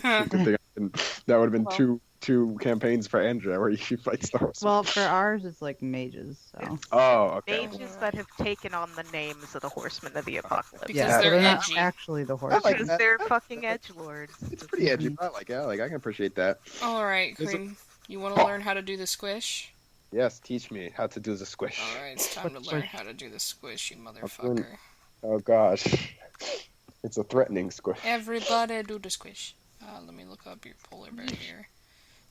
Huh. Good thing that would have been Well, two campaigns for Andrea where you fight storms. Well, for ours, it's like mages, so. it's Oh, okay. mages that have taken on the names of the Horsemen of the Apocalypse. Because Yeah, so they're they're not edgy. actually the I horse. like Because that. they're fucking edgelords. It's pretty edgy, but I like it. I can appreciate that. Alright, Is it- Cream. You want to learn how to do the squish? Yes, teach me how to do the squish. Alright, it's time to What's learn squish? how to do the squish, you learn- motherfucker. Oh gosh, it's a threatening squish. Everybody do the squish. Let me look up your polar bear here.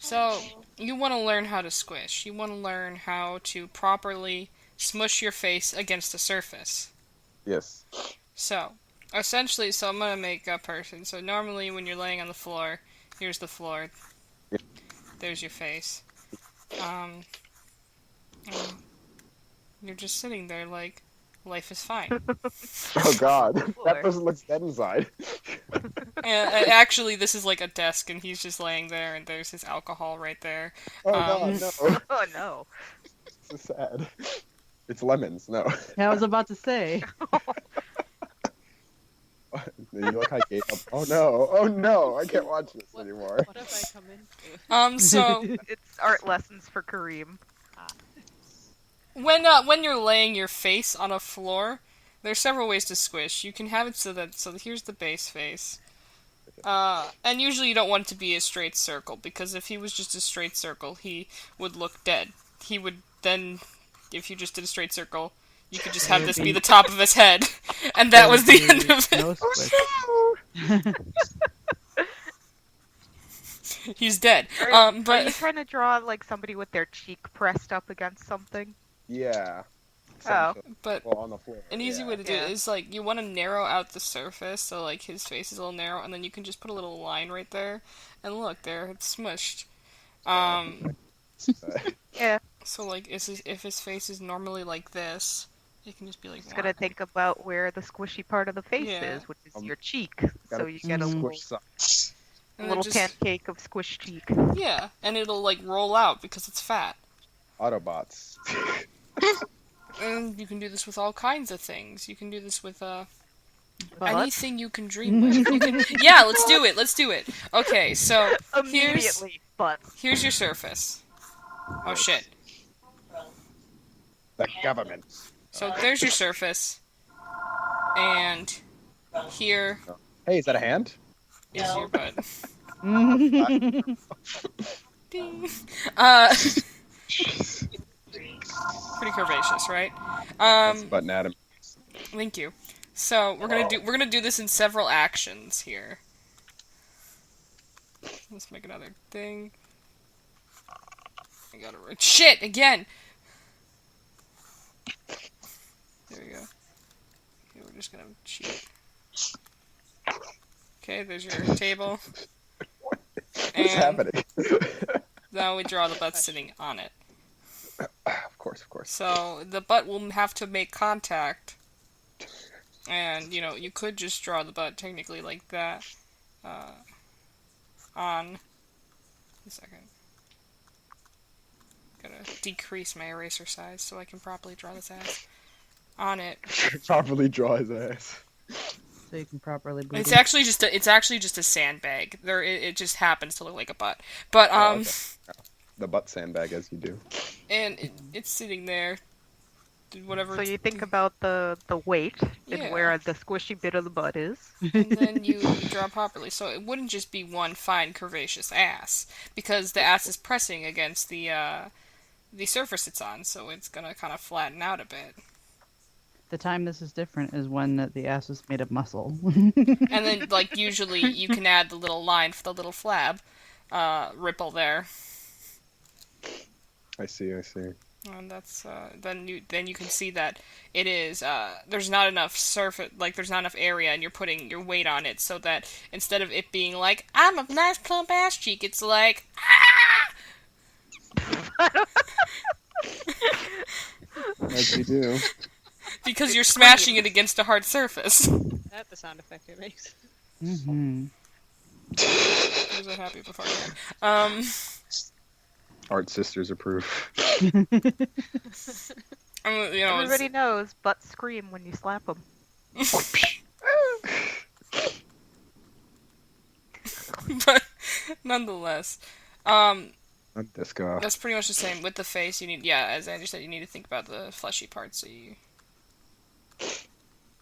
So, you want to learn how to squish. You want to learn how to properly smush your face against a surface. Yes. So, essentially, I'm going to make a person. So, normally when you're laying on the floor, here's the floor. Yep. There's your face. Um, you're just sitting there like, life is fine. Oh god, that Floor. person looks dead inside. Actually, this is like a desk, and he's just laying there, and there's his alcohol right there. Oh god, no. Oh no. This is sad. It's lemons. No. Yeah, I was about to say. You look like I gave up. Oh no. Oh no. I can't watch this anymore. What have I come into? So It's art lessons for Kareem. when you're laying your face on a floor, there's several ways to squish. You can have it so here's the base face. And usually you don't want it to be a straight circle, because if he was just a straight circle, he would look dead. He would then, if you just did a straight circle, you could just have this be the top of his head, and that was the end of it. No squish. He's dead. Are you But trying to draw like somebody with their cheek pressed up against something? Yeah. Oh. Essentially. but Well, on the floor. an easy way to do Yeah. it is like you want to narrow out the surface, so like his face is a little narrow, and then you can just put a little line right there, and look there, it's smushed. Yeah. So like if his face is normally like this, it can just be like Just gotta think about where the squishy part of the face Yeah. is, which is Um, your cheek. gotta So you get a squish some. little pancake of squish cheek. Yeah, and it'll like roll out because it's fat. Autobots. And you can do this with all kinds of things. You can do this with But anything you can dream of. You can, yeah, let's do it. Let's do it. Okay, so immediately, but here's your surface. Oh shit. The government. So there's your surface. And here Hey, is that a hand? is your butt. Ding. Pretty curvaceous, right? That's butt anatomy. Thank you. So we're gonna do this in several actions here. Let's make another thing. I gotta shit again. There we go. Okay, we're just gonna cheat. Okay, there's your table. What's And happening? now we draw the butt sitting on it. Of course. So the butt will have to make contact. And, you know, you could just draw the butt technically like that. On a second. Gotta decrease my eraser size so I can properly draw this ass. On it. Properly draw his ass. So you can properly breathe. It's actually just a sandbag. It just happens to look like a butt. But Oh, okay. The butt sandbag, as you do. and it's sitting there. Whatever. so you think about the weight Yeah. and where the squishy bit of the butt is. And then you draw properly. So it wouldn't just be one fine curvaceous ass, because the ass is pressing against the surface it's on, so it's gonna kind of flatten out a bit. The time this is different is when the ass is made of muscle. And then, like, usually you can add the little line for the little flab ripple there. I see. And that's then you can see that it is there's not enough surface, like there's not enough area, and you're putting your weight on it, so that instead of it being like I'm a nice plump ass cheek, it's like As you do. because you're smashing it against a hard surface. That's the sound effect it makes. Mm-hmm. I was happy before. Art sisters approve. You know, Everybody knows butts scream when you slap them. but nonetheless, um, Not disco. that's pretty much the same with the face. You need, yeah, as Andrew said, you need to think about the fleshy parts. So you,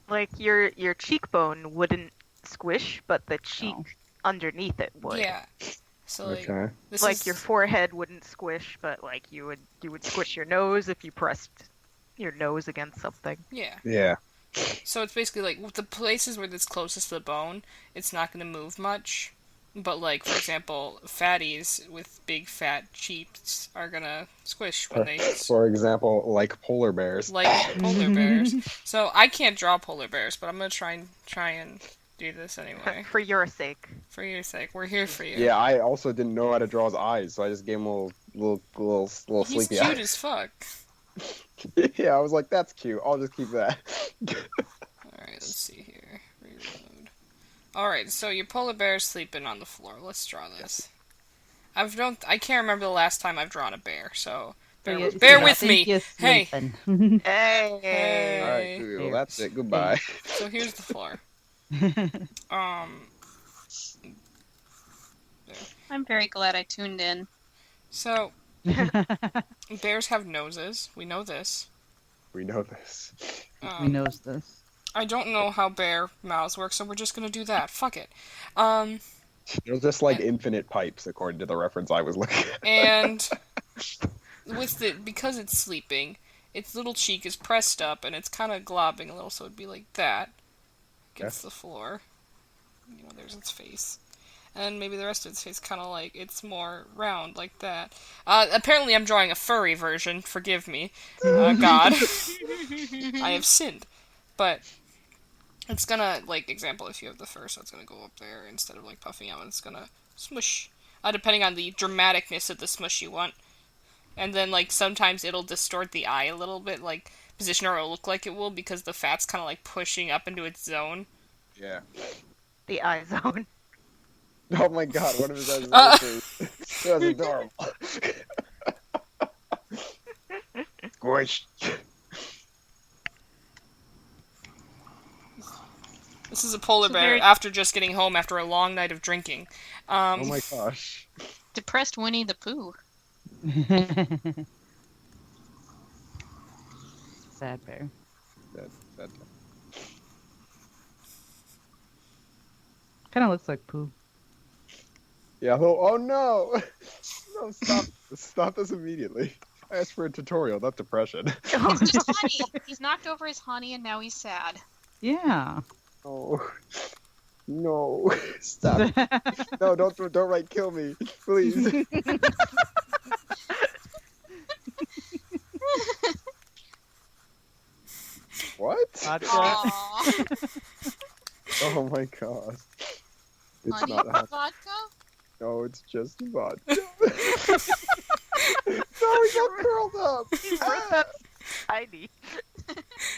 Like your cheekbone wouldn't squish, but the cheek No. underneath it would. yeah. So like, Okay. this Like is, your forehead wouldn't squish, but like you would squish your nose if you pressed your nose against something. yeah. Yeah. So it's basically like with the places where it's closest to the bone, it's not going to move much. But like, for example, fatties with big fat cheeks are gonna squish when they For example, like polar bears. like polar bears. So I can't draw polar bears, but I'm gonna try and do this anyway. For your sake. For your sake, we're here for you. Yeah, I also didn't know how to draw his eyes, so I just gave him a little He's sleepy cute eye. as fuck. Yeah, I was like, that's cute. I'll just keep that. Alright, let's see here. Reload. Alright, so your polar bear's sleeping on the floor. Let's draw this. I can't remember the last time I've drawn a bear, so bear with me. Hey. Hey. Hey. All right, Google, that's it. Goodbye. So here's the floor. I'm very glad I tuned in. So bears have noses. We know this. We know this. We knows this. I don't know how bear mouths work, so we're just gonna do that. Fuck it. They're just like infinite pipes, according to the reference I was looking at. And because it's sleeping, its little cheek is pressed up and it's kind of globbing a little, so it'd be like that against the floor. You know, there's its face. And maybe the rest of its face kind of like, it's more round like that. Apparently I'm drawing a furry version, forgive me. God. I have sinned. But it's gonna, like, example, if you have the fur, so it's gonna go up there instead of, like, puffing out, and it's gonna smush. Depending on the dramaticness of the smush you want. And then, like, sometimes it'll distort the eye a little bit, like, position or it'll look like it will, because the fat's kind of, like, pushing up into its zone. Yeah. The eye zone. Oh my god, one of his eyes is That's adorable. Squish. This is a polar So bear very- after just getting home after a long night of drinking. Oh my gosh. Depressed Winnie the Pooh. Sad bear. That, Kind of looks like poo. yeah, oh no! No, stop this immediately. I asked for a tutorial, not depression. It's just honey. He's knocked over his honey and now he's sad. Yeah. Oh. No. Stop. No, don't write kill me. Please. What? Aww. Oh my god. It's Honey not hot. vodka? No, it's just vodka. No, he got curled up. Ah. Tiny.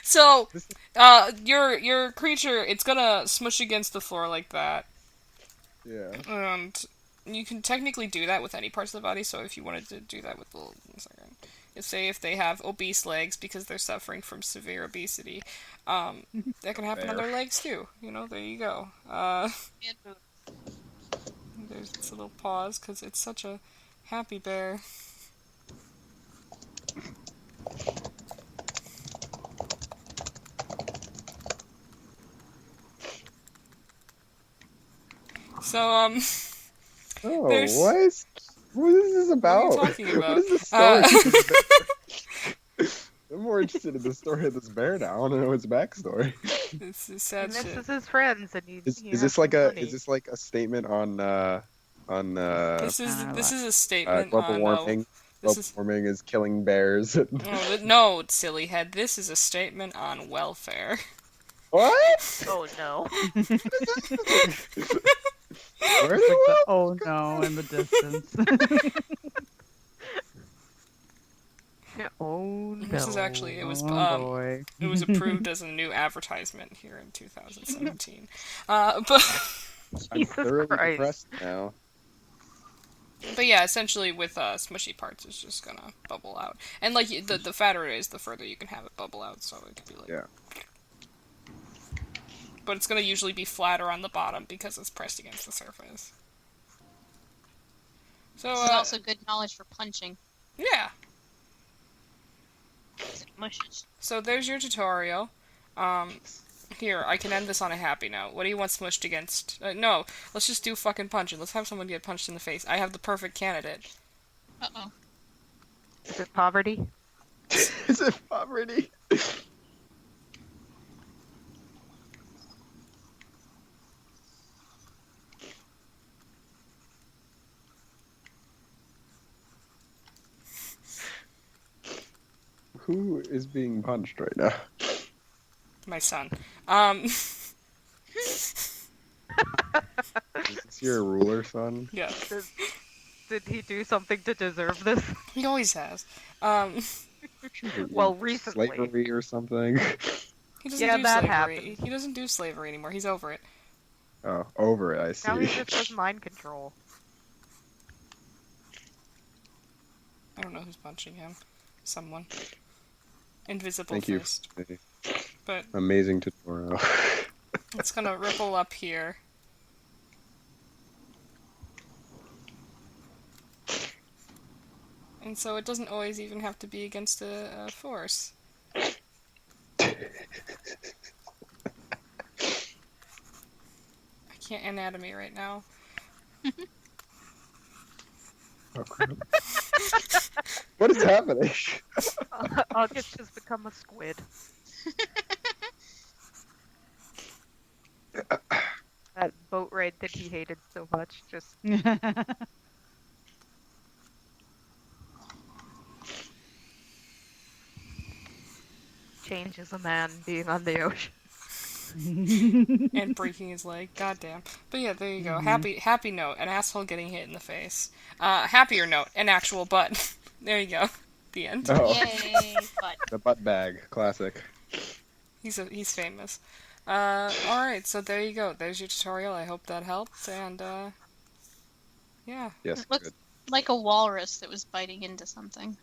So, your creature, it's gonna smush against the floor like that. Yeah. And you can technically do that with any parts of the body, so if you wanted to do that with if they have obese legs because they're suffering from severe obesity, that can happen on their legs too. You know, there you go. And boobs. There's this little pause, because it's such a happy bear. So, Oh, There's- what? What is this about? What are you talking about? What is this story? I'm more interested in the story of this bear now. I want to know its backstory. This is sad And this shit. is his friends, and he. Is he this has like some a money. is this like a statement on This is a statement global on warming? this Global is warming is killing bears. no, silly head. This is a statement on welfare. What? Oh no. Where It's like the the oh no in the distance. Oh no. This is actually it was Oh boy. it was approved as a new advertisement here in 2017. But I'm Jesus thoroughly Christ. depressed now. but yeah, essentially with smushy parts, it's just gonna bubble out, and like the fatter it is, the further you can have it bubble out. So it could be like Yeah. But it's gonna usually be flatter on the bottom because it's pressed against the surface. So, This is also good knowledge for punching. yeah. Mushes. So there's your tutorial. Here, I can end this on a happy note. What do you want smushed against? No, let's just do fucking punching. Let's have someone get punched in the face. I have the perfect candidate. Uh-oh. Is it poverty? Is it poverty? Who is being punched right now? My son. Is this your ruler, son? Yeah. Did he do something to deserve this? He always has. Well, recently. Slavery or something? He doesn't Yeah, do that slavery. happened. He doesn't do slavery anymore. He's over it. Oh, over it, I see. Now he just does mind control. I don't know who's punching him. Someone. Invisible Thank you. fist. But Amazing tutorial. it's gonna ripple up here. And so it doesn't always even have to be against a force. I can't anatomy right now. Oh, crap. What is happening? August has become a squid. That boat ride that he hated so much just changes a man being on the ocean. And breaking his leg. Goddamn. But yeah, there you go. Happy note. An asshole getting hit in the face. Happier note. An actual butt. There you go. The end. Oh, Yay, but the butt bag. Classic. He's famous. Alright, so there you go. There's your tutorial. I hope that helped. And, yeah. Yes, Looks good. like a walrus that was biting into something.